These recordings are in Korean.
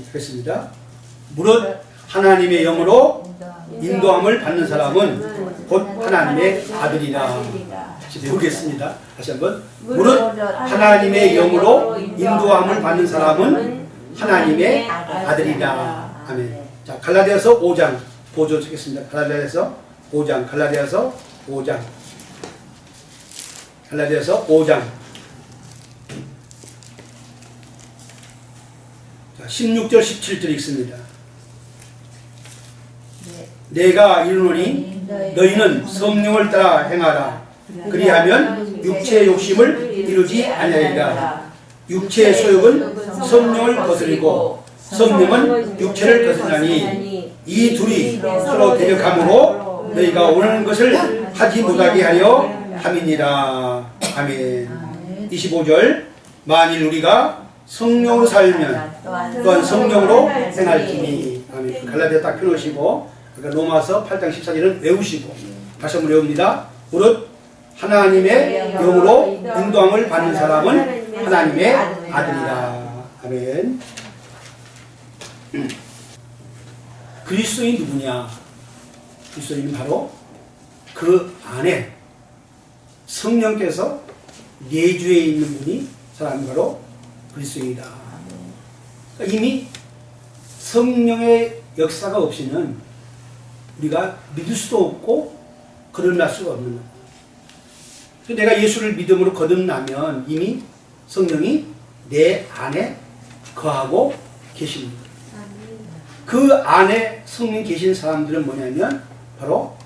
하겠습니다. 무릇 하나님의 영으로 인도함을 받는 사람은 곧 하나님의 아들이라. 다시 배우겠습니다. 다시 한번. 무릇 하나님의 영으로 인도함을 받는 사람은 하나님의 아들이라. 아멘. 자, 갈라디아서 5장 보조 쓰겠습니다. 갈라디아서 5장. 갈라디아서 5장. 갈라디아서 5장. 자, 16절 17절 읽습니다. 내가 이르노니 너희는 성령을 따라 행하라. 그리하면 육체의 욕심을 이루지 아니하리라. 육체의 소욕은 성령을 거스리고 성령은 육체를 거스리나니 이 둘이 서로 대적함으로 너희가 원하는 것을 하지 못하게 하려 함이니라. 아멘. 25절 만일 우리가 성령으로 살면 또한 성령으로 행할지니. 아멘. 갈라디아 딱 펴놓으시고 로마서 8장 14절은 외우시고 다시 한번 외웁니다. 무릇 하나님의 영으로 인도함을 받는 사람은 하나님의 아들이라. 아멘. 그리스도인이 누구냐? 그리스도인은 바로 그 안에 성령께서 내주에 있는 분이 사람이 바로 그리스도인이다. 그러니까 이미 성령의 역사가 없이는 우리가 믿을 수도 없고 거듭날 수가 없는 거예요. 내가 예수를 믿음으로 거듭나면 이미 성령이 내 안에 거하고 계십니다. 그 안에 성령 계신 사람들은 뭐냐면 바로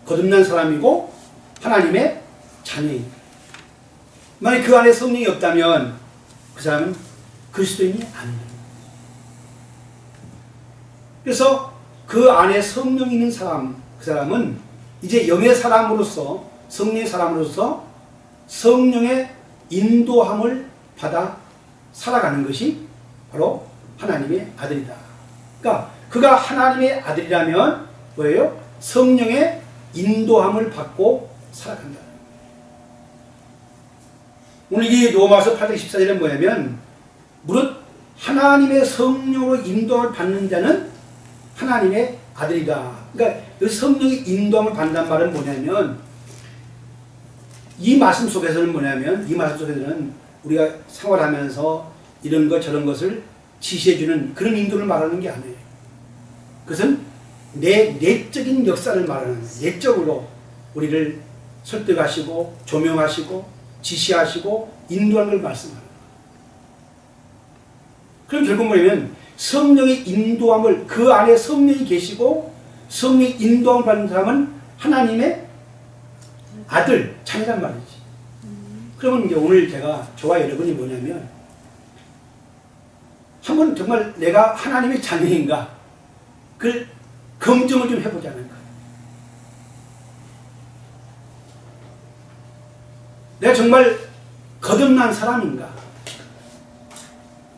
거듭난 사람이고 하나님의 자녀입니다. 만약 그 안에 성령이 없다면 그 사람은 그리스도인이 아닙니다. 그래서 그 안에 성령이 있는 사람, 그 사람은 이제 영의 사람으로서 성령의 사람으로서 성령의 인도함을 받아 살아가는 것이 바로 하나님의 아들이다. 그러니까 그가 하나님의 아들이라면 뭐예요? 성령의 인도함을 받고 살아간다. 오늘 이 로마서 8장 14절은 뭐냐면 무릇 하나님의 성령으로 인도함을 받는 자는 하나님의 아들이다. 그러니까 그 성령의 인도함을 받는다는 말은 뭐냐면 이 말씀 속에서는 뭐냐면 이 말씀 속에서는 우리가 생활하면서 이런 것 저런 것을 지시해주는 그런 인도를 말하는 게 아니에요. 그것은 내 내적인 역사를 말하는 거예요. 내적으로 우리를 설득하시고 조명하시고 지시하시고 인도하는 걸 말씀하는 거예요. 그럼 결국 뭐냐면 성령의 인도함을 그 안에 성령이 계시고 성령의 인도함을 받는 사람은 하나님의 아들, 자녀란 말이지. 그러면 이제 오늘 저와 여러분이 뭐냐면 한번 정말 내가 하나님의 자녀인가 그걸 검증을 좀 해보자는 거예요. 내가 정말 거듭난 사람인가?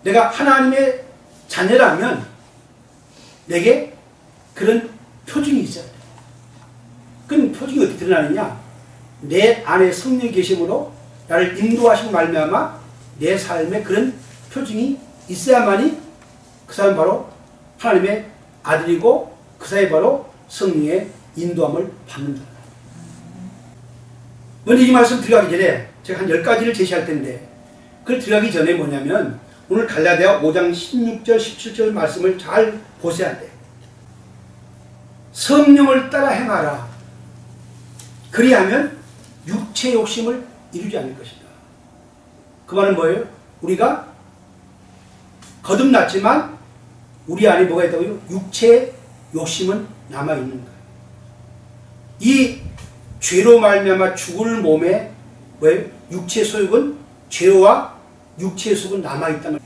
내가 하나님의 자녀라면 내게 그런 표징이 있어야 돼. 그럼 표징이 어떻게 드러나느냐? 내 안에 성령이 계심으로 나를 인도하시고 말미암아 내 삶에 그런 표징이 있어야만이 그 사람은 바로 하나님의 아들이고 그 사람이 바로 성령의 인도함을 받는다. 먼저 이 말씀 들어가기 전에 제가 한 10가지를 제시할 텐데 그걸 들어가기 전에 뭐냐면 오늘 갈라디아 5장 16절 17절 말씀을 잘 보셔야 돼. 성령을 따라 행하라. 그리하면 육체의 욕심을 이루지 않을 것이다. 그 말은 뭐예요? 우리가 거듭났지만 우리 안에 뭐가 있다고요? 육체의 욕심은 남아있는 거예요. 이 죄로 말미암아 죽을 몸에 뭐예요? 육체의 소욕은 죄와 육체의 소욕은 남아있단 말이에요.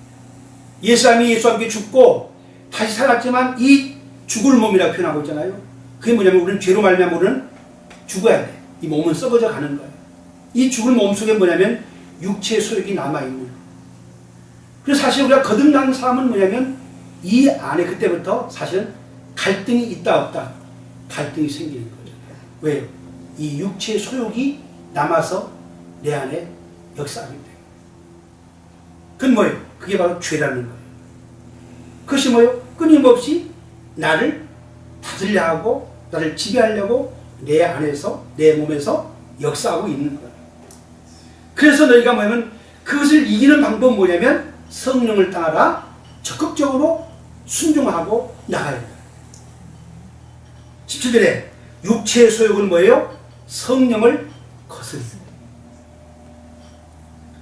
예수님이 예수와 함께 죽고 다시 살았지만 이 죽을 몸이라고 표현하고 있잖아요. 그게 뭐냐면 우리는 죄로 말미암아 우리는 죽어야 돼. 이 몸은 썩어져 가는 거예요. 이 죽을 몸 속에 뭐냐면 육체의 소욕이 남아있는 거예요. 그래서 사실 우리가 거듭난 사람은 뭐냐면 이 안에 그때부터 사실은 갈등이 있다 없다 갈등이 생기는 거죠. 왜요? 이 육체의 소욕이 남아서 내 안에 역사하게 돼요. 그건 뭐예요? 그게 바로 죄라는 거예요. 그것이 뭐예요? 끊임없이 나를 다스리려 하고 나를 지배하려고 내 안에서 내 몸에서 역사하고 있는 거예요. 그래서 너희가 뭐냐면 그것을 이기는 방법은 뭐냐면 성령을 따라 적극적으로 순종하고 나가야 돼요. 17절에 육체의 소욕은 뭐예요? 성령을 거스르다.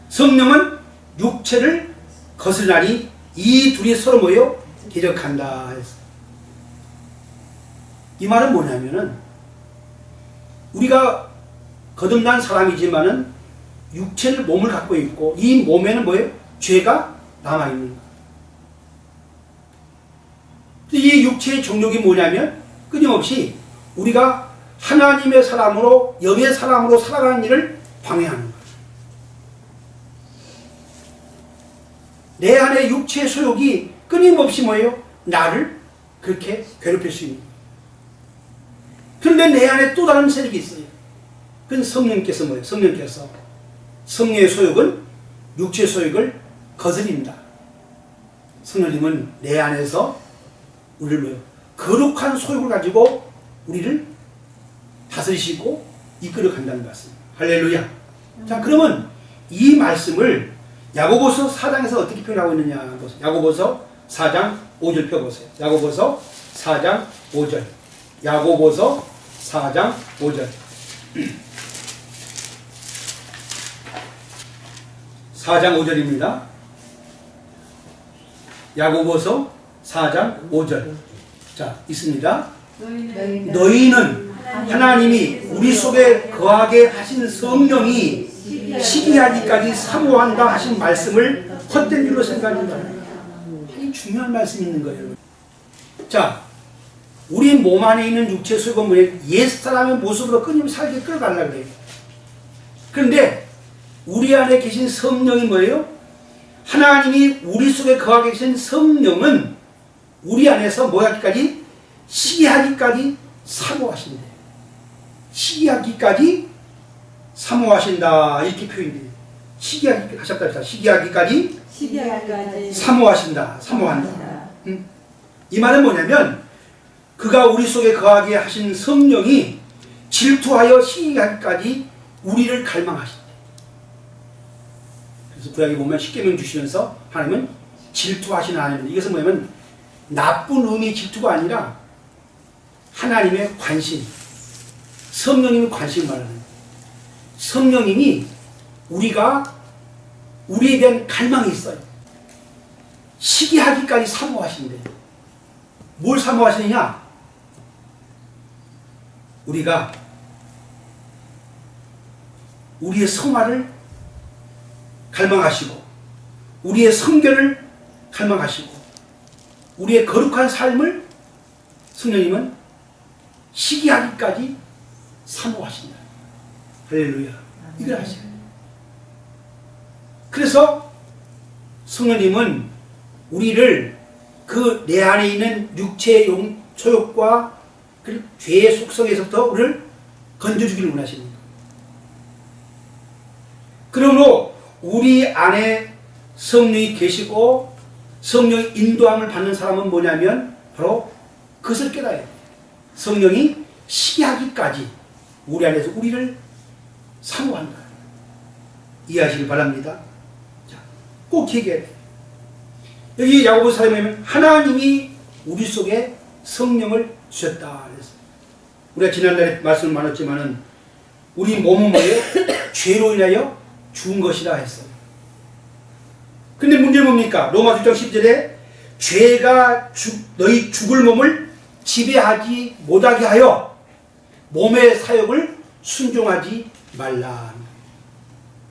성령은 육체를 거스르나니 이 둘이 서로 뭐예요? 대적한다 했어. 이 말은 뭐냐면은 우리가 거듭난 사람이지만은 육체를 몸을 갖고 있고 이 몸에는 뭐예요? 죄가 남아있는 거예요. 이 육체의 정욕이 뭐냐면 끊임없이 우리가 하나님의 사람으로 영의 사람으로 살아가는 일을 방해하는 거예요. 내 안에 육체의 소욕이 끊임없이 뭐예요? 나를 그렇게 괴롭힐 수 있는 거예요. 그런데 내 안에 또 다른 세력이 있어요. 그건 성령께서 뭐예요? 성령께서 성령의 소욕은 육체의 소욕을 거스린다. 성령님은 내 안에서 우리를 뭐예요? 거룩한 소욕을 가지고 우리를 다스리시고 이끌어 간다는 말씀. 할렐루야. 자, 그러면 이 말씀을 야고보서 4장에서 어떻게 표현하고 있느냐 보세요. 야고보서 4장 5절 펴보세요. 야고보서 4장 5절. 야고보서 4장 5절. 4장 5절입니다. 야고보서 4장 5절. 자, 있습니다. 너희는 하나님이 우리 속에 거하게 하신 성령이 시기하기까지 사모한다 하신 말씀을 헛된 줄로 생각한다. 이 중요한 말씀이 있는 거예요. 자, 우리 몸 안에 있는 육체 소욕은 옛사람의 모습으로 끊임없이 살게 끌어가려고 해요. 그런데 우리 안에 계신 성령이 뭐예요? 하나님이 우리 속에 거하게 계신 성령은 우리 안에서 뭐하기까지? 시기하기까지 사모하신대. 시기하기까지 사모하신다. 이렇게 표현돼요. 시기하기 하셨다 했다. 시기하기까지 사모하신다. 사모한다. 이 말은 뭐냐면 그가 우리 속에 거하게 하신 성령이 질투하여 시기하기까지 우리를 갈망하신다. 그래서 구약에 보면 십계명 주시면서 하나님은 질투하시는 하나님입니다. 이것은 뭐냐면 나쁜 의미의 질투가 아니라 하나님의 관심, 성령님의 관심을 말하는 거예요. 성령님이 우리에 대한 갈망이 있어요. 시기하기까지 사모하신대. 뭘 사모하시느냐? 우리가 우리의 성화를 갈망하시고 우리의 성결을 갈망하시고 우리의 거룩한 삶을 성령님은 시기하기까지 사모하신다. 할렐루야. 이걸 하셔요. 그래서 성령님은 우리를 그 내 안에 있는 육체의 소욕과 그 죄의 속성에서부터 우리를 건져주기를 원하시는 거예요. 그러므로 우리 안에 성령이 계시고 성령의 인도함을 받는 사람은 뭐냐면 바로 그것을 깨달아야 돼요. 성령이 시기하기까지 우리 안에서 우리를 사모한다. 이해하시길 바랍니다. 자, 꼭 기억해야 돼요. 여기 야고보서 4장에 보면 하나님이 우리 속에 성령을 주셨다. 그래서 우리가 지난달에 말씀을 나눴지만은 우리 몸은 뭐예요? 죄로 인하여 죽은 것이라 했어요. 근데 문제는 뭡니까? 로마 6장 10절에 죄가 너희 죽을 몸을 지배하지 못하게 하여 몸의 사욕을 순종하지 말라.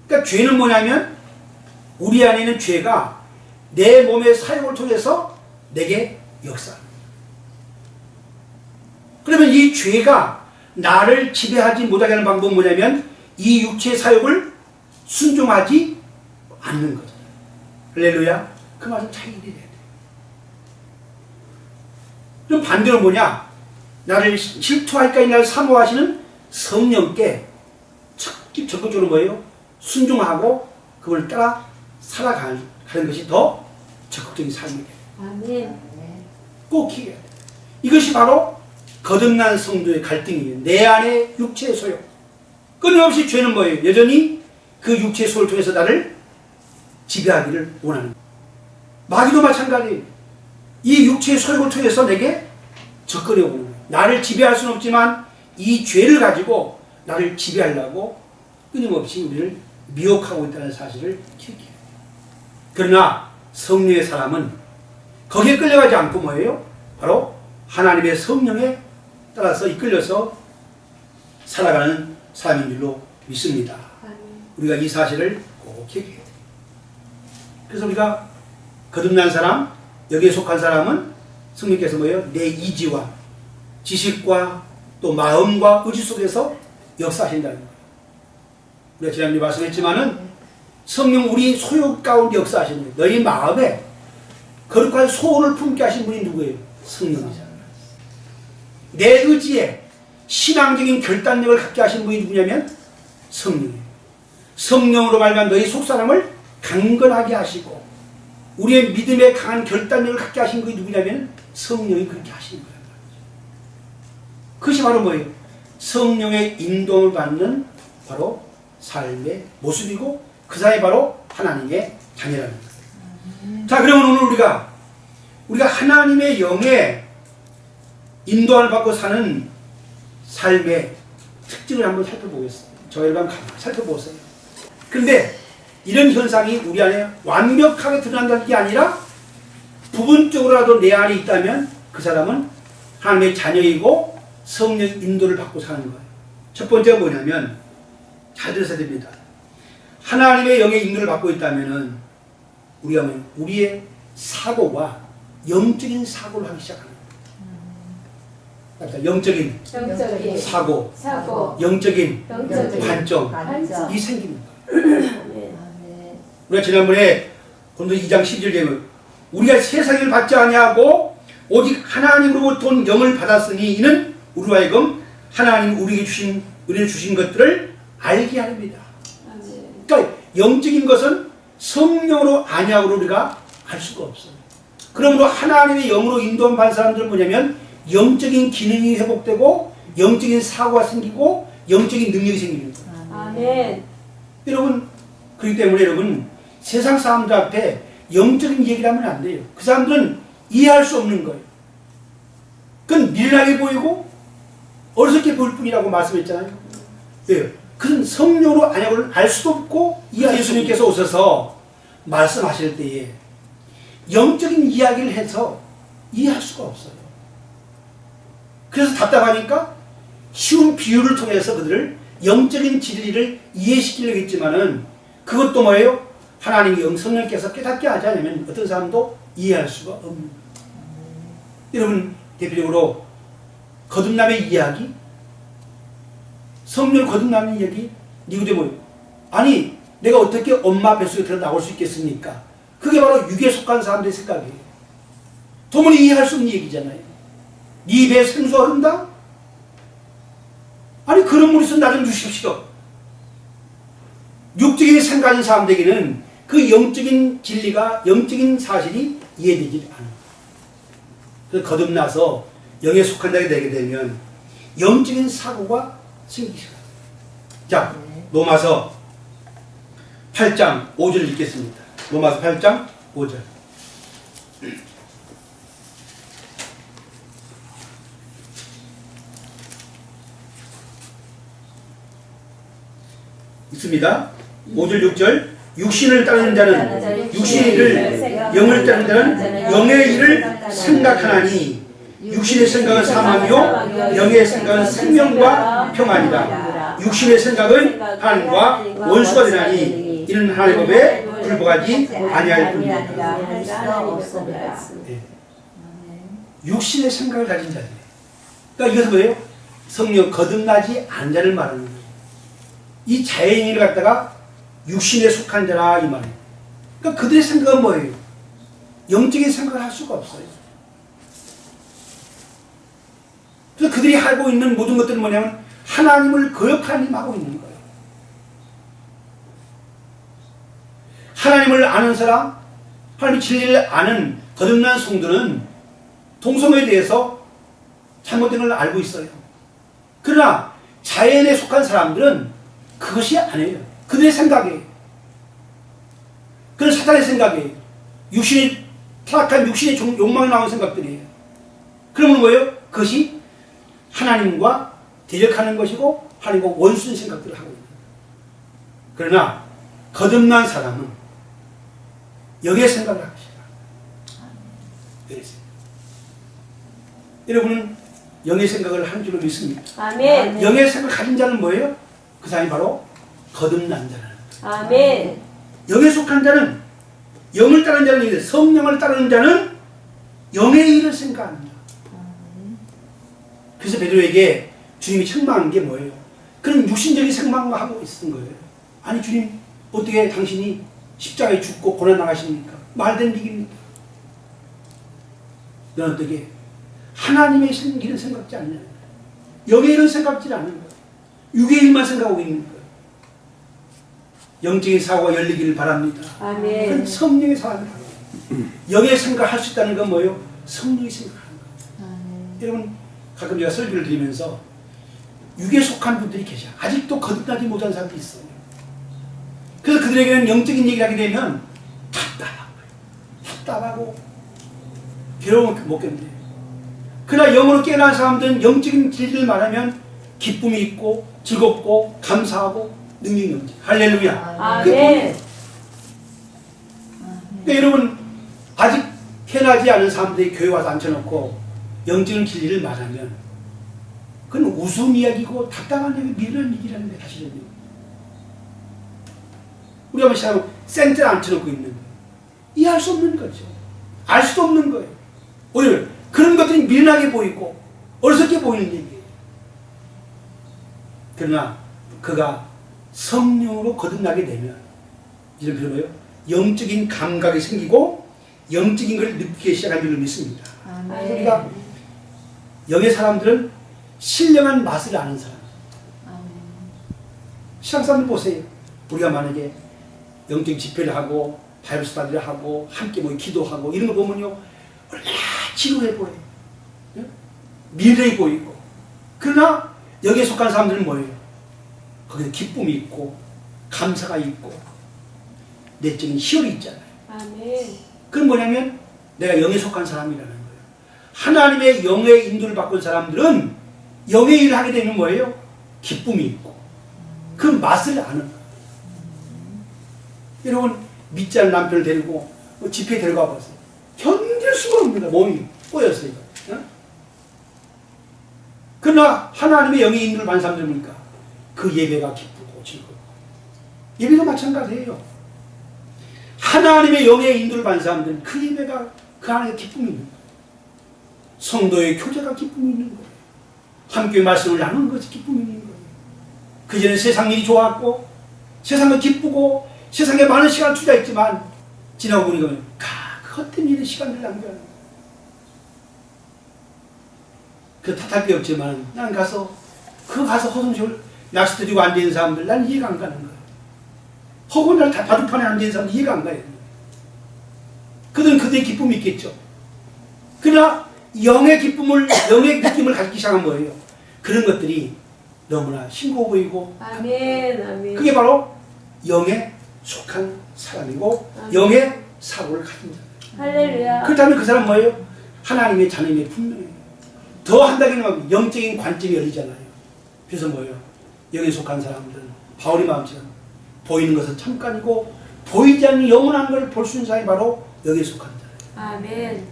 그러니까 죄는 뭐냐면 우리 안에 있는 죄가 내 몸의 사욕을 통해서 내게 역사합니다. 그러면 이 죄가 나를 지배하지 못하게 하는 방법은 뭐냐면 이 육체의 사욕을 순종하지 않는 거죠. 할렐루야. 그 말은 잘 이해해야 돼. 그럼 반대로 뭐냐? 나를 질투할까 나를 사모하시는 성령께 적극적으로 뭐예요? 순종하고 그걸 따라 살아가는 것이 더 적극적인 삶이 돼요. 아멘. 꼭 기억해야 돼. 이것이 바로 거듭난 성도의 갈등이에요. 내 안에 육체의 소욕. 끊임없이 죄는 뭐예요? 여전히 그 육체의 소를 통해서 나를 지배하기를 원하는 거예요. 마귀도 마찬가지예요. 이 육체의 소욕을 통해서 내게 접근해오는 거예요. 나를 지배할 수는 없지만 이 죄를 가지고 나를 지배하려고 끊임없이 우리를 미혹하고 있다는 사실을 기억해야 돼요. 그러나 성령의 사람은 거기에 끌려가지 않고 뭐예요? 바로 하나님의 성령에 따라서 이끌려서 살아가는 사람인 줄로 믿습니다. 우리가 이 사실을 꼭 기억해야 돼요. 그래서 우리가 거듭난 사람, 여기에 속한 사람은 성령께서 뭐예요? 내 이지와 지식과 또 마음과 의지 속에서 역사하신다는 거예요. 우리가 지난주에 말씀했지만은 성령 우리 소욕 가운데 역사하시는 거예요. 너희 마음에 거룩한 소원을 품게 하신 분이 누구예요? 성령이잖아요. 내 의지에 신앙적인 결단력을 갖게 하신 분이 누구냐면 성령이에요. 성령으로 말미암아 너희 속사람을 강건하게 하시고 우리의 믿음에 강한 결단력을 갖게 하신 분이 누구냐면 성령이 그렇게 하시는 거예요. 그것이 바로 뭐예요? 성령의 인도를 받는 바로 삶의 모습이고 그 사이 바로 하나님의 자녀라는 거예요. 자, 그러면 오늘 우리가 하나님의 영에 인도를 받고 사는 삶의 특징을 한번 살펴보겠습니다. 저희가 한번 살펴보세요. 근데 이런 현상이 우리 안에 완벽하게 드러난다는 게 아니라 부분적으로라도 내 안에 있다면 그 사람은 하나님의 자녀이고 성령 인도를 받고 사는 거예요. 첫 번째가 뭐냐면 잘 들으셔야 됩니다. 하나님의 영의 인도를 받고 있다면은 우리가 우리의 사고가 영적인 사고를 하기 시작합니다. 영적인 사고, 영적인 관점, 이 생깁니다. 우리가 지난번에 고린도서 2장 12절 보면 우리가 세상을 받지 아니하고 오직 하나님으로부터 온 영을 받았으니 이는 우리로 하여금 하나님 우리에게 주신 은혜를 주신 것들을 알게 합니다. 그러니까 영적인 것은 성령으로 아니하고 우리가 알 수가 없어요. 그러므로 하나님의 영으로 인도한 사람들은 뭐냐면 영적인 기능이 회복되고 영적인 사고가 생기고 영적인 능력이 생기는 거예요. 아멘. 여러분, 그렇기 때문에 여러분 세상 사람들 앞에 영적인 얘기를 하면 안 돼요. 그 사람들은 이해할 수 없는 거예요. 그건 미련하게 보이고 어리석게 보일 뿐이라고 말씀했잖아요. 왜요? 그건 성령으로 아니고는 알 수도 없고 예수님께서 오셔서 말씀하실 때에 영적인 이야기를 해서 이해할 수가 없어요. 그래서 답답하니까 쉬운 비유를 통해서 그들을 영적인 진리를 이해시키려고 했지만은 그것도 뭐예요? 하나님의 성령께서 깨닫게 하지 않으면 어떤 사람도 이해할 수가 없는 거예요. 여러분, 대표적으로 거듭남의 이야기, 성령 거듭남의 이야기, 니고데모요. 아니, 내가 어떻게 엄마 뱃속에 들어 나올 수 있겠습니까? 그게 바로 육에 속한 사람들의 생각이에요. 도무지 이해할 수 없는 얘기잖아요. 네 배에 생수가 흐른다? 아니, 그런 물이 있으면 나 좀 주십시오. 육적인 생각인 사람들에게는 그 영적인 진리가, 영적인 사실이 이해되지 않아요. 그래서 거듭나서 영에 속한 자가 되게 되면 영적인 사고가 생기죠. 자, 로마서 8장 5절 읽겠습니다. 로마서 8장 5절. 있습니다. 5절 6절. 육신을 따르는 자는 육신의 일을, 영을 따르는 자는 영의 일을 생각하나니 육신의 생각은 사망이요 영의 생각은 생명과 평안이다. 육신의 생각은 하나님과 원수가 되나니 이는 하나님의 법에 불복하지 아니할 뿐이다. 네. 육신의 생각을 가진 자들. 그러니까 이것은 뭐예요? 성령 거듭나지 않은 자를 말하는 거예요. 이 자연인을 갖다가 육신에 속한 자라 이 말이에요. 그러니까 그들의 생각은 뭐예요? 영적인 생각을 할 수가 없어요. 그래서 그들이 하고 있는 모든 것들은 뭐냐면 하나님을 거역하는 일 하고 있는 거예요. 하나님을 아는 사람, 하나님의 진리를 아는 거듭난 성도는 동성애에 대해서 잘못된 걸 알고 있어요. 그러나 자연에 속한 사람들은 그것이 아니에요. 그들의 생각이에요. 그건 사탄의 생각이에요. 타락한 육신의 욕망이 나온 생각들이에요. 그러면 뭐예요? 그것이 하나님과 대적하는 것이고 하나님과 원수인 생각들을 하고 있는 거예요. 그러나 거듭난 사람은 영의 생각을 하고 있어요. 여러분은 영의 생각을 하는 줄로 믿습니다. 아멘. 영의 생각을 가진 자는 뭐예요? 그 사람이 바로 거듭난 자라는 거예요. 아멘. 영에 속한 자는, 영을 따르는 자는 이래, 성령을 따르는 자는 영의 일을 생각합니다. 그래서 베드로에게 주님이 책망한 게 뭐예요? 그런 육신적인 생각만 하고 있었던 거예요. 아니 주님, 어떻게 당신이 십자가에 죽고 고난 당하십니까? 말된 얘기입니까? 너는 어떻게 하나님의 일은 생각지 않냐? 영의 일은 생각지 않는 거예요. 육의 일만 생각하고 있는 거예요. 영적인 사고가 열리기를 바랍니다. 아멘. 성령의 사고를 바랍니다. 영의 생각을 할 수 있다는 건 뭐예요? 성령의 생각하는 거예요. 여러분, 가끔 제가 설교를 드리면서 육에 속한 분들이 계셔. 아직도 거듭나지 못한 사람들이 있어요. 그래서 그들에게는 영적인 얘기를 하게 되면 답답하고 괴로움을 못 견뎌요. 그러나 영으로 깨어난 사람들은 영적인 진리를 말하면 기쁨이 있고 즐겁고 감사하고 능력이 넘치. 할렐루야. 아멘. 그러니까 여러분, 아직 태어나지 않은 사람들이 교회 와서 앉혀놓고 영적인 진리를 말하면 그건 웃음 이야기고 답답한 얘기, 미련한 얘기라는 게 사실은요. 우리가 한번 시작하면 센터에 앉혀놓고 있는 거예요. 이해할 수 없는 거죠. 알 수도 없는 거예요. 오히려 그런 것들이 미련하게 보이고 어리석게 보이는 얘기예요. 그러나 그가 성령으로 거듭나게 되면 이런 표현이에요. 영적인 감각이 생기고 영적인 걸 느끼기 시작한 줄로 믿습니다. 아멘. 우리가 영의 사람들은 신령한 맛을 아는 사람. 신앙사람들 보세요. 우리가 만약에 영적 집회를 하고 바이블 스터디를 하고 함께 뭐 기도하고 이런 거 보면요, 얼마나 지루해 보여요. 미련해 보이고. 그러나 여기에 속한 사람들은 뭐예요? 거기에 기쁨이 있고 감사가 있고 내적인 희열이 있잖아요. 아멘. 그건 뭐냐면 내가 영에 속한 사람이라는 거예요. 하나님의 영의 인도를 받은 사람들은 영의 일을 하게 되면 뭐예요? 기쁨이 있고 그 맛을 아는 거예요. 여러분, 믿지 않는 남편을 데리고 집회에 데려가 보세요. 견딜 수가 없습니다. 몸이 꼬여서 이거. 어? 그러나 하나님의 영의 인도를 받은 사람들은 뭡니까? 그 예배가 기쁘고 즐겁고. 예배도 마찬가지예요. 하나님의 영의 인도를 받은 사람들은 그 예배가 그 안에 기쁨이 있는 거예요. 성도의 교제가 기쁨이 있는 거예요. 함께 말씀을 나누는 것이 기쁨이 있는 거예요. 그전에 세상 일이 좋았고 세상은 기쁘고 세상에 많은 시간을 투자했지만 지나고 보니까 그 헛된 일에 시간을 낭비하는 거예요. 그 탓할 게 없지만 난 가서 허송세월 낚싯대 들고 앉아있는 사람들 난 이해가 안 가는 거예요. 허구한 날 바둑판에 앉아있는 사람들 이해가 안 가요. 그들은 그들의 기쁨이 있겠죠. 그러나 영의 기쁨을, 영의 느낌을 가지기 시작한 거예요. 그런 것들이 너무나 싱거워 보이고 아멘. 아멘. 그게 바로 영에 속한 사람이고 아멘. 영의 사고를 가진 자예요. 할렐루야. 그렇다면 그 사람 뭐예요? 하나님의 자녀임에 분명해요. 더 한다기는 영적인 관점이 열리잖아요. 그래서 뭐예요? 영에 속한 사람들은 바울의 마음처럼 보이는 것은 잠깐이고 보이지 않는 영원한 걸 볼 수 있는 사람이 바로 영에 속한 자예요. 아멘.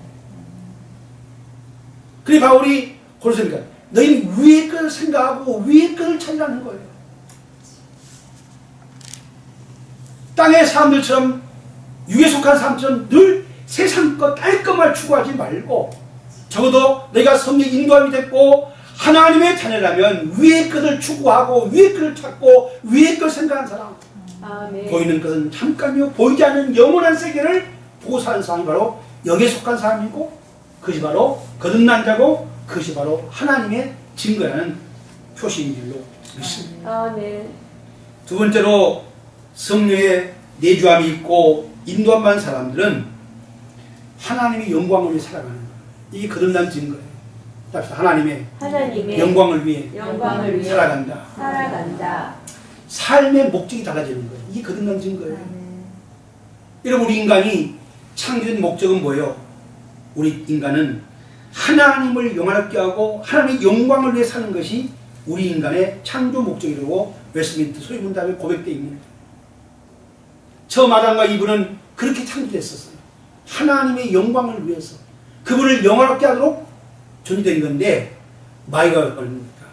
그래 바울이 고린도서니까 너희는 위의 것을 생각하고 위의 것을 찾으라는 거예요. 땅의 사람들처럼 육에 속한 사람처럼 늘 세상 것 깔끔할 추구하지 말고 적어도 너희가 성령 인도함이 됐고 하나님의 자녀라면 위의 것을 추구하고 위의 것을 찾고 위의 것을 생각하는 사람. 아멘. 보이는 것은 잠깐이요 보이지 않는 영원한 세계를 보고 사는 사람이 바로 영에 속한 사람이고 그것이 바로 거듭난 자고 그것이 바로 하나님의 증거라는 표시인 줄로 믿습니다. 아멘. 두 번째로 성령의 내주함이 있고 인도함 받은 사람들은 하나님의 영광을 위해 살아가는 거예요. 이게 거듭난 증거예요. 하나님의 영광을 위해 살아간다. 삶의 목적이 달라지는 거예요. 이게 거듭난 증거예요. 여러분, 우리 인간이 창조된 목적은 뭐예요? 우리 인간은 하나님을 영화롭게 하고 하나님의 영광을 위해 사는 것이 우리 인간의 창조 목적이라고 웨스트민스터 소유문답에 고백되어 있는 거예요. 처음 아담과 이브는 그렇게 창조됐었어요. 하나님의 영광을 위해서 그분을 영화롭게 하도록 존재된 건데 마귀가 걸립니까?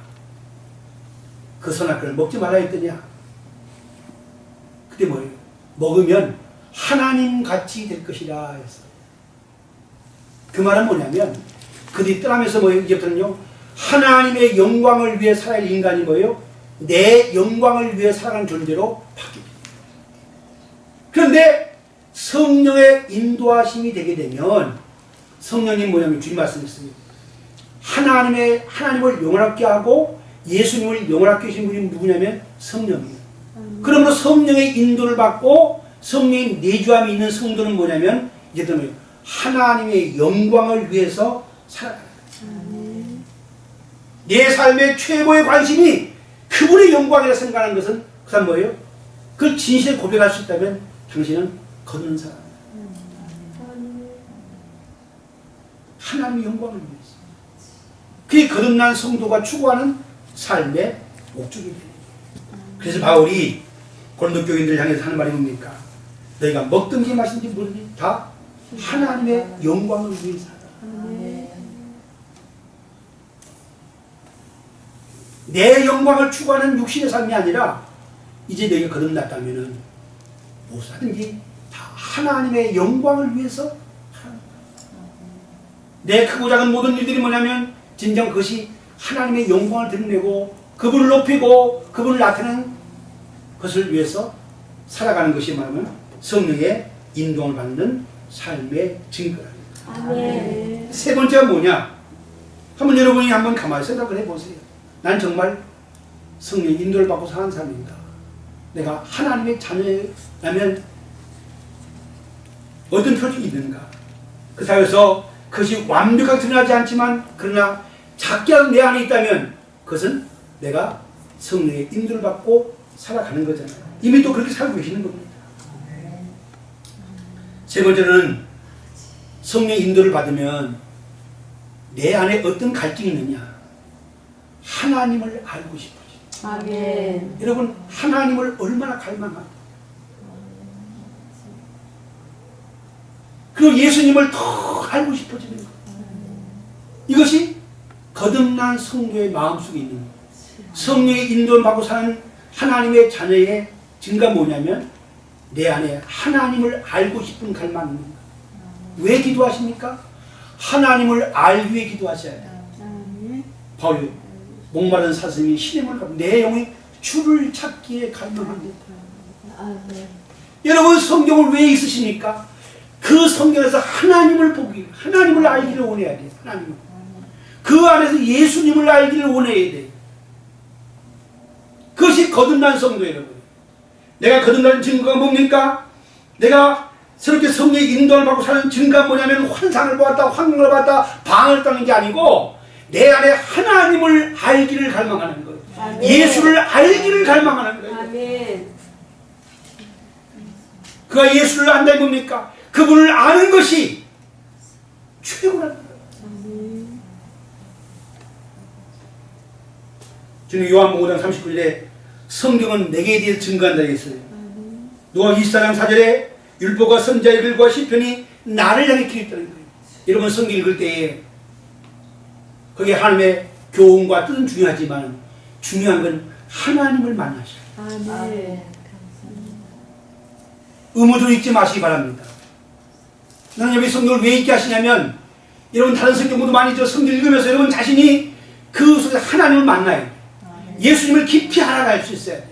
그 선악과를 먹지 말아야 했더냐? 그때 뭐예요? 먹으면 하나님같이 될 것이라 했어요. 그 말은 뭐냐면 그들이 떠나면서 뭐예요? 이제부터는요, 하나님의 영광을 위해 살아갈 인간이 뭐예요? 내 영광을 위해 살아가는 존재로 바뀝니다. 그런데 성령의 인도하심이 되게 되면 성령님 뭐냐면 주님 말씀했습니다. 하나님을 영원하게 하고 예수님을 영원하게 하신 분이 누구냐면 성령이에요. 그러므로 성령의 인도를 받고 성령의 내주함이 있는 성도는 뭐냐면 이제부터는 하나님의 영광을 위해서 살아가는 거예요. 내 삶의 최고의 관심이 그분의 영광이라 생각하는 것은 그 사람 뭐예요? 그걸 진실에 고백할 수 있다면 당신은 거듭난 사람이에요. 하나님의 영광을 위해서. 그게 거듭난 성도가 추구하는 삶의 목적이 됩니다. 그래서 바울이 고린도 교인들을 향해서 하는 말이 뭡니까? 너희가 먹든지 마시든지 뭐든지 다 하나님의 영광을 위해서 하라. 내 영광을 추구하는 육신의 삶이 아니라 이제 너희가 거듭났다면은 무엇하든지 다 하나님의 영광을 위해서 하는 거야. 내 크고 작은 모든 일들이 뭐냐면 진정 그것이 하나님의 영광을 드러내고 그분을 높이고 그분을 나타내는 것을 위해서 살아가는 것이 말하면 성령의 인도를 받는 삶의 증거랍니다. 아멘. 세 번째가 뭐냐? 한번 여러분이 한번 가만히 생각을 해보세요. 난 정말 성령의 인도를 받고 사는 사람인가? 내가 하나님의 자녀라면 어떤 표정이 있는가? 그 사회에서 그것이 완벽하게 드러나지 않지만 그러나 작게라도 내 안에 있다면 그것은 내가 성령의 인도를 받고 살아가는 거잖아요. 이미 또 그렇게 살고 계시는 겁니다. 세 번째는 성령의 인도를 받으면 내 안에 어떤 갈증이 있느냐? 하나님을 알고 싶어져. 아멘. 여러분, 하나님을 얼마나 갈망하고 그리고 예수님을 더 알고 싶어지는 것. 이것이 거듭난 성도의 마음속에 있는 것. 성령의 인도를 받고 사는 하나님의 자녀의 증거가 뭐냐면 내 안에 하나님을 알고 싶은 갈망이 있는 것. 왜 기도하십니까? 하나님을 알기 위해 기도하셔야 돼요. 바울이 목마른 사슴이 시름을 가고 내 영이 주를 찾기에 갈망합니다. 여러분, 성경을 왜 있으십니까? 그 성경에서 하나님을 보기, 하나님을 알기를 원해야 돼요. 하나님을. 그 안에서 예수님을 알기를 원해야 돼요. 그것이 거듭난 성도 여러분. 내가 거듭난 증거가 뭡니까? 내가 새롭게 성령의 인도를 받고 사는 증거가 뭐냐면 환상을 보았다, 환경을 봤다, 방을 따는 게 아니고 내 안에 하나님을 알기를 갈망하는 거예요. 아멘. 예수를 알기를 갈망하는 거예요. 아멘. 그가 예수를 안다는 겁니까? 그분을 아는 것이 최고라는 거예요. 주님 요한복음 5장 39절에 성경은 내게 대해서 증거한다 했어요. 누가 24장 4절에 율법과 선지자의 글과 시편이 나를 향해 기록했다는 거예요. 여러분, 성경 읽을 때에 거기에 하나님의 교훈과 뜻은 중요하지만 중요한 건 하나님을 만나셔야 돼요. 아멘. 의무적으로 읽지 마시기 바랍니다. 나는 여기 성경을 왜 읽게 하시냐면 여러분 다른 성경보다 많이 성경 읽으면서 여러분 자신이 그 속에서 하나님을 만나야 돼요. 예수님을 깊이 알아갈 수 있어야 돼요.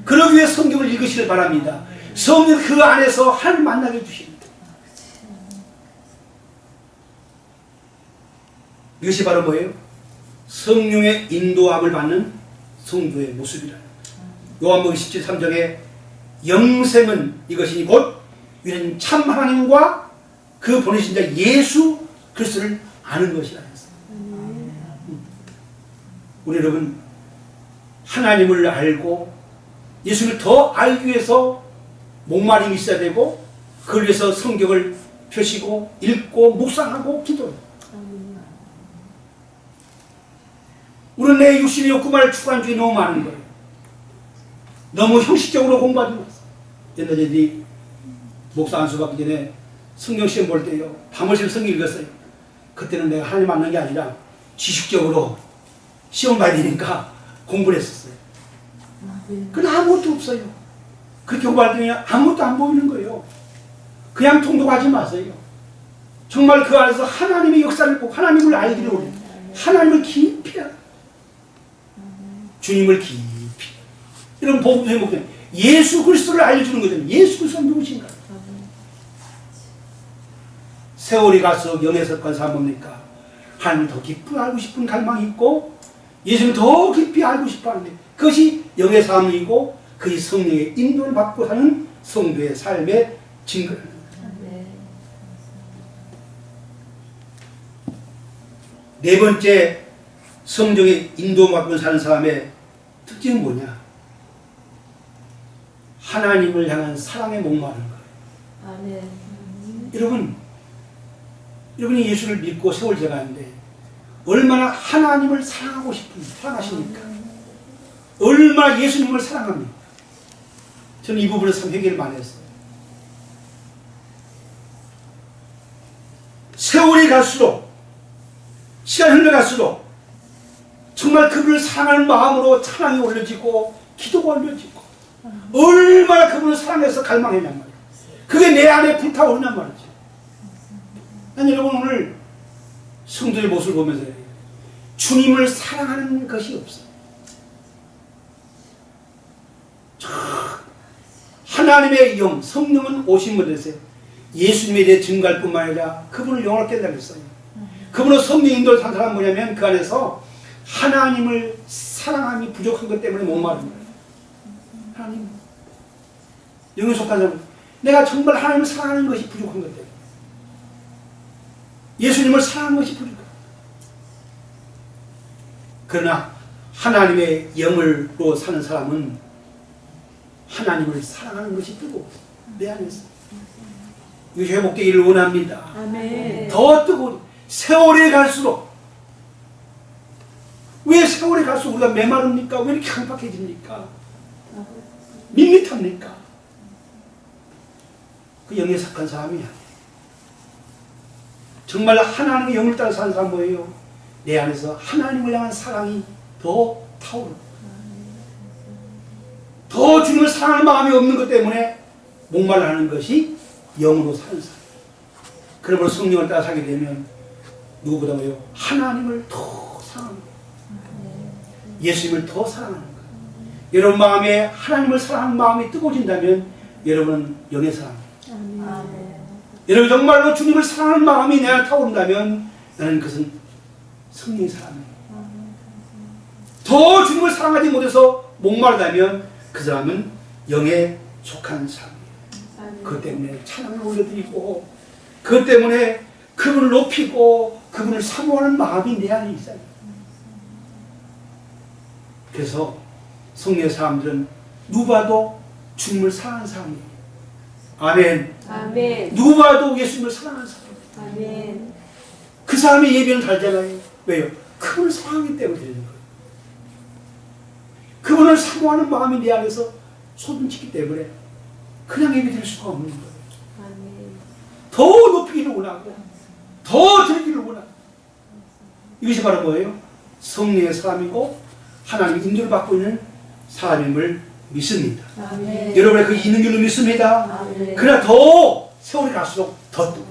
그러기 위해 성경을 읽으시길 바랍니다. 성경 그 안에서 하나님을 만나게 해주십니다. 이것이 바로 뭐예요? 성령의 인도함을 받는 성도의 모습이라는 거예요. 요한복음 17:3절에 영생은 이것이니 곧 우리는 참 하나님과 그 그 보내신 자 예수 그리스도를 아는 것이라 했어요. 우리 여러분, 하나님을 알고 예수를 더 알기 위해서 목마름이 있어야 되고, 그걸 위해서 성경을 펴시고 읽고 묵상하고 기도해요. 우리는 내 육신의 욕구만을 추구한 적이 너무 많은 거예요. 너무 형식적으로 공부하지 마세요. 옛날에 네 목사 안수 받기 전에 성경 시험 볼 때요, 밤을 새서 성경 읽었어요. 그때는 내가 하나님 만난 게 아니라 지식적으로 시험 봐야 되니까 공부를 했었어요. 그건 아무것도 없어요. 그렇게 공부하더니 아무것도 안 보이는 거예요. 그냥 통독하지 마세요. 정말 그 안에서 하나님의 역사를 보고 하나님을 알기를 원해요. 하나님을 깊이 알아요. 주님을 깊이. 이런 복음 제목은 예수 그리스도를 알려주는 거잖아요. 예수 그리스도가 누구신가? 세월이 갈수록 영의 습관 사뭡니까? 하나님을 더 깊이 알고 싶은 갈망이 있고 예수를 더 깊이 알고 싶어 하는데, 그것이 영의 삶이고 그것이 성령의 인도를 받고 사는 성도의 삶의 증거입니다. 네 번째, 성령의 인도받고 사는 사람의 특징은 뭐냐? 하나님을 향한 사랑에 목마른 거예요. 여러분이 예수를 믿고 세월 지나가는데 얼마나 하나님을 사랑하고 사랑하십니까? 얼마나 예수님을 사랑합니까? 저는 이 부분에서 참 회개를 많이 했어요. 세월이 갈수록, 시간이 흘러갈수록 정말 그분을 사랑하는 마음으로 찬양이 올려지고 기도가 올려지고 얼마나 그분을 사랑해서 갈망했냔 말이에요. 그게 내 안에 불타오르냔 말이죠. 난 여러분 오늘 성도의 모습을 보면서 주님을 사랑하는 것이 없어요. 하나님의 영, 성령은 오신 분이세요. 예수님에 대해 증거할 뿐만 아니라 그분을 영원히 깨달았어요. 그분은 성령 인도를 산 사람은 뭐냐면 그 안에서 하나님을 사랑함이 부족한 것 때문에 목마른 거예요. 하나님, 영에 속한 사람은 내가 정말 하나님을 사랑하는 것이 부족한 것 때문에, 예수님을 사랑하는 것이 부족한 거예요. 그러나 하나님의 영으로 사는 사람은 하나님을 사랑하는 것이 뜨거워 내 안에서. 이것이 회복되기를 원합니다. 아멘. 더 뜨거워. 세월이 갈수록, 왜 세월이 갈수록 우리가 메마릅니까? 왜 이렇게 강박해집니까? 밋밋합니까? 그 영에 속한 사람이야. 정말 하나님의 영을 따라 사는 사람 뭐예요? 내 안에서 하나님을 향한 사랑이 더 타오르고 더 주님을 사랑하는 마음이 없는 것 때문에 목말라하는 것이 영으로 사는 사람. 그러므로 성령을 따라 살게 되면 누구보다 뭐예요? 하나님을 더 사랑하는 거예요. 예수님을 더 사랑하는 거예요. 여러분 마음에 하나님을 사랑하는 마음이 뜨거워진다면 여러분은 영의 사람이에요. 여러분 정말로 주님을 사랑하는 마음이 내 안에 타오른다면 나는 그것은 성령의 사람이에요. 더 주님을 사랑하지 못해서 목마르다면 그 사람은 영에 속한 사람이에요. 그것 때문에 찬양을 올려드리고 그것 때문에 그분을 높이고 그분을 사모하는 마음이 내 안에 있어요. 그래서 성령의 사람들은 누구봐도 주님을 사랑하는 사람이에요. 아멘. 아멘. 누구봐도 예수님을 사랑하는 사람. 아멘. 그 사람의 예배는 달잖아요. 왜요? 그분을 사랑하기 때문에 되는 거예요. 그분을 사모하는 마음이 내 안에서 솟음치기 때문에 그냥 예배 드릴 수가 없는 거예요. 아멘. 더 높이기를 원하고 더 드리기를 원하고, 이것이 바로 뭐예요? 성령의 사람이고 하나님의 인도를 받고 있는 사람임을 믿습니다. 아멘. 여러분의 그 있는 줄로 믿습니다. 아멘. 그러나 더 세월이 갈수록 더 뜨거워요.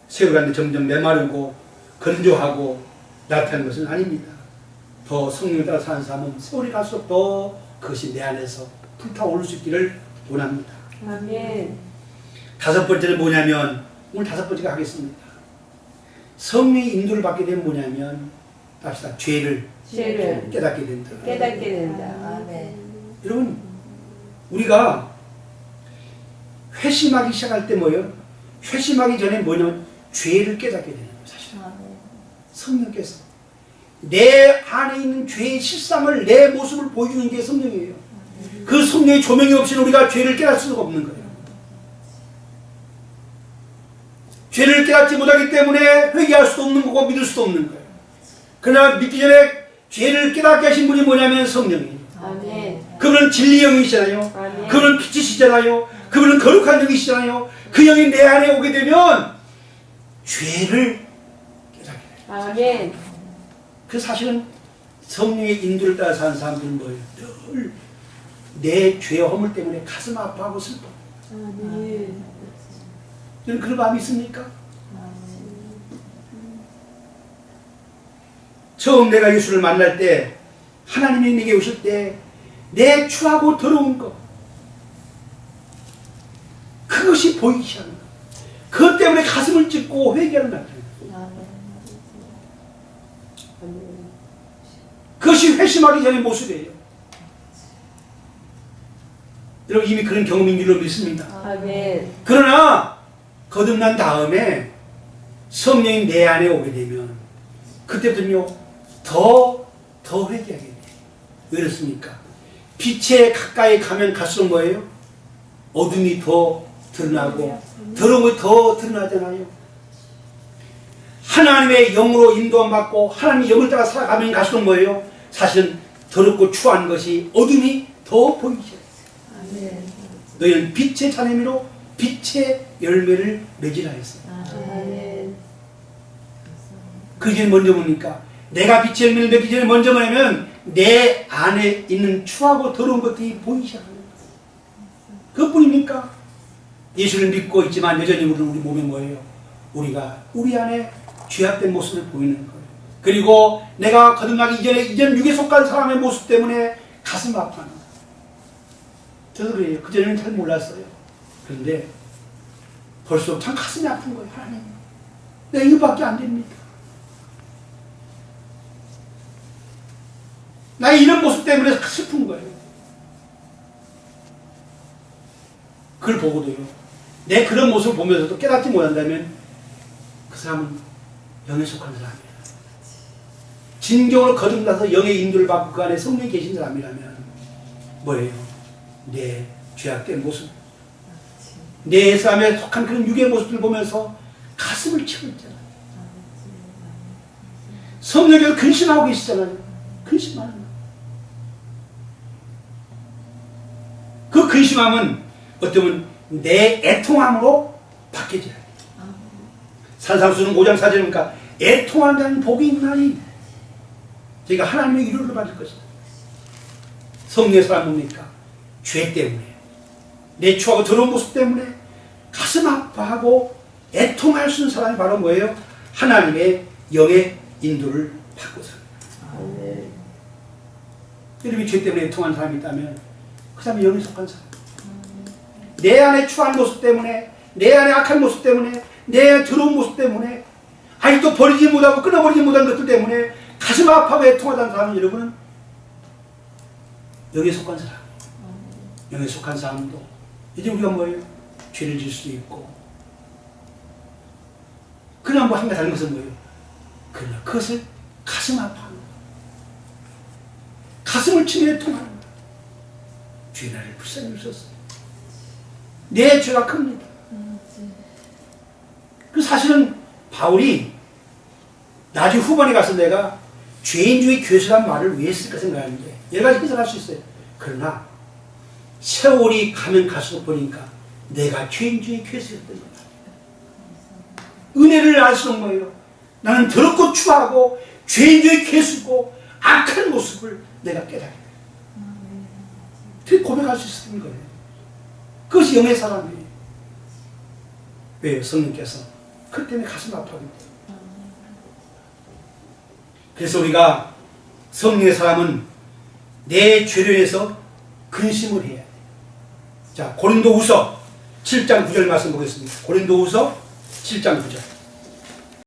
세월이 가는데 점점 메마르고 건조하고 나타나는 것은 아닙니다. 더 성령을 따라 사는 사람은 세월이 갈수록 더 그것이 내 안에서 불타오를 수 있기를 원합니다. 아멘. 다섯 번째는 뭐냐면, 오늘 다섯 번째가 하겠습니다. 성령의 인도를 받게 되면 뭐냐면, 합시다. 죄를 깨닫게 된다. 깨닫게 된다. 아멘. 여러분, 우리가 회심하기 시작할 때 뭐예요? 회심하기 전에 뭐냐면 죄를 깨닫게 되는 거예요. 사실 성령께서 내 안에 있는 죄의 실상을, 내 모습을 보여주는 게 성령이에요. 그 성령의 조명이 없이는 우리가 죄를 깨달을 수가 없는 거예요. 죄를 깨닫지 못하기 때문에 회개할 수도 없는 거고 믿을 수도 없는 거예요. 그러나 믿기 전에 죄를 깨닫게 하신 분이 뭐냐면 성령이에요. 아멘. 그분은 진리 영이시잖아요. 아멘. 그분은 빛이시잖아요. 그분은 거룩한 영이시잖아요. 그 영이 내 안에 오게 되면 죄를 깨닫게 돼요. 아멘. 그 사실은 성령의 인도를 따라 사는 사람들은 뭐예요? 늘 내 죄의 허물 때문에 가슴 아파하고 슬퍼. 아멘. 여러분 그런 마음이 있습니까? 처음 내가 예수를 만날 때, 하나님이 내게 오실 때 내 추하고 더러운 것, 그것이 보이기 시작합니다. 그것 때문에 가슴을 찢고 회개하는 날입니다. 그것이 회심하기 전의 모습이에요. 여러분 이미 그런 경험인 줄로 믿습니다. 아멘. 그러나 거듭난 다음에 성령이 내 안에 오게 되면 그때부터는요 더 회개하게 돼요. 왜 그렇습니까? 빛에 가까이 가면 갈수록 뭐예요? 어둠이 더 드러나고 더러운 것이 더 드러나잖아요. 하나님의 영으로 인도함 받고 하나님의 영을 따라 살아가면 갈수록 뭐예요? 사실은 더럽고 추한 것이 어둠이 더 보이기 시작해요. 너희는 빛의 자녀미로 빛의 열매를 맺으라 했어요. 아멘. 그게 먼저 뭡니까? 내가 빛의 열매를 맺기 전에 먼저 뭐냐면 내 안에 있는 추하고 더러운 것들이 보이기 시작합니다. 그것뿐입니까? 예수를 믿고 있지만 여전히 우리 몸에 뭐예요? 우리가 우리 안에 죄악된 모습을 보이는 거예요. 그리고 내가 거듭나기 이전에 이전 육에 속한 사람의 모습 때문에 가슴 아파하는 거예요. 저도 그래요. 그전에는 잘 몰랐어요. 그런데 벌써 참 가슴이 아픈 거예요. 하나님, 내가 이거밖에 안 됩니다. 나의 이런 모습 때문에 슬픈 거예요. 그걸 보고도요, 내 그런 모습을 보면서도 깨닫지 못한다면 그 사람은 영에 속한 사람이에요. 진정으로 거듭나서 영의 인도를 받고 그 안에 성령이 계신 사람이라면 뭐예요? 내 죄악된 모습, 내 삶에 속한 그런 육의 모습을 보면서 가슴을 치고 있잖아요. 성령께서 근심하고 계시잖아요. 근심하는 거예요. 그 근심함은 어쩌면 내 애통함으로 바뀌어져야 돼요. 산상수는 5장 4절에 보니까 애통하는 자는 복이 있나니 저희가 하나님의 위로를 받을 것이다. 성령의 사람 뭡니까? 죄 때문에, 내 추하고 더러운 모습 때문에 가슴 아파하고 애통할 수 있는 사람이 바로 뭐예요? 하나님의 영의 인도를 받고 삽니다. 여러분이 죄 때문에 애통하는 사람이 있다면 그 사람이 영에 속한 사람. 내 안에 추한 모습 때문에, 내 안에 악한 모습 때문에, 내 안에 더러운 모습 때문에, 아직도 버리지 못하고 끊어버리지 못한 것들 때문에 가슴 아파하고 애통하다는 사람은 여러분은 영에 속한 사람. 영에 속한 사람도 이제 우리가 뭐예요? 죄를 질 수도 있고, 그러나 뭐 한 가지 다른 것은 뭐예요? 그러나 그것을 가슴 아파하는 거예요. 가슴을 치며 애통하는 거예요. 죄 나를 불쌍히 여겼어요. 내 죄가 큽니다. 그 사실은 바울이 나중에 후반에 가서 내가 죄인주의 교수란 말을 왜 했을까 생각하는데 여러 가지 해석할 수 있어요. 그러나 세월이 가면 갈수록 보니까 내가 죄인주의 교수였던 거다. 은혜를 알수록 뭐예요? 나는 더럽고 추하고 죄인주의 교수고 악한 모습을 내가 깨닫게 돼요. 그렇게 고백할 수 있었던 거예요. 그것이 영의 사람이에요. 왜요? 성령께서 그 때문에 가슴 아파하기 때문에. 그래서 우리가 성령의 사람은 내 죄로 인해서 근심을 해야 돼요. 자, 고린도후서 7장 9절 말씀 보겠습니다. 고린도후서 7장 9절.